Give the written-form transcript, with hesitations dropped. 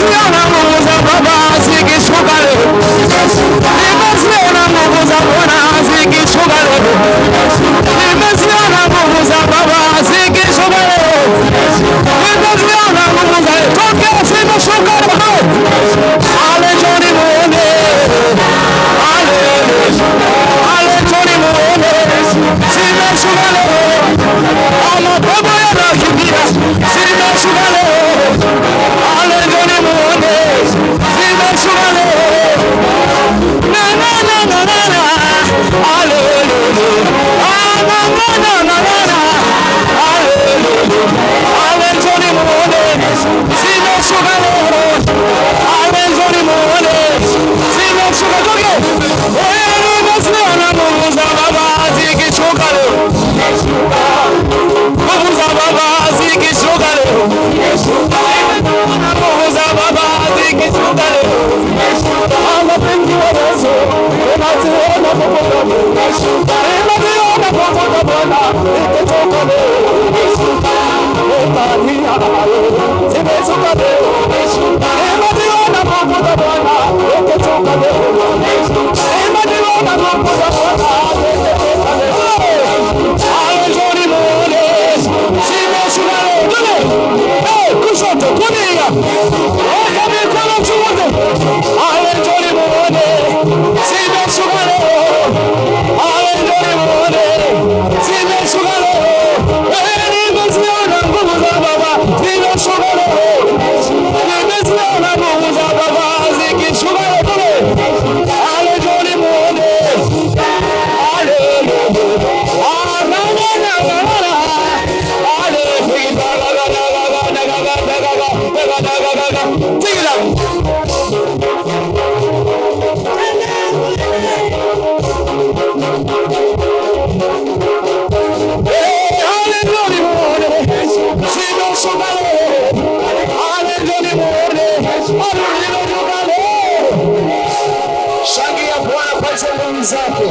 nimeziona nguvu za Baba zikishuka leo. Nimeziona nguvu za Bwana zikishuka leo. Nimeziona nguvu za Baba zikishuka leo. Nimeziona nguvu za tokea zimeshuka leo. Ale Johnny muone. Ale Johnny muone. Zimeshuka leo. Ama baba yanakimbia. Zimeshuka leo. Ale Johnny muone. Zimeshuka leo. Na na na na na na. Ale Ale Johnny muone. Zimeshuka leo. Ale Johnny muone. Zimeshuka toke. Nimeziona nguvu za Baba zikishuka leo. Nguvu za Baba zikishuka leo. Nguvu za Baba zikishuka leo. Mapenzi wa Yesu unaziona popote. Unaziona popote Bwana ikitoka leo. Zimeshuka leo. Unaziona popote Bwana ikitoka leo. Unaziona popote Bwana ikitoka leo. Ale Johnny muone. Zimeshuka leo. Kushoto kulia. Weka mikono juu. Ale Johnny muone. Zimeshuka leo. Ale Johnny muone. Zimeshuka leo. Nimeziona nguvu za Baba zikishuka leo. Nimeziona nguvu za Baba zikishuka leo. Ale Johnny muone. Ale Shangilia Bwana kwa sababu zake.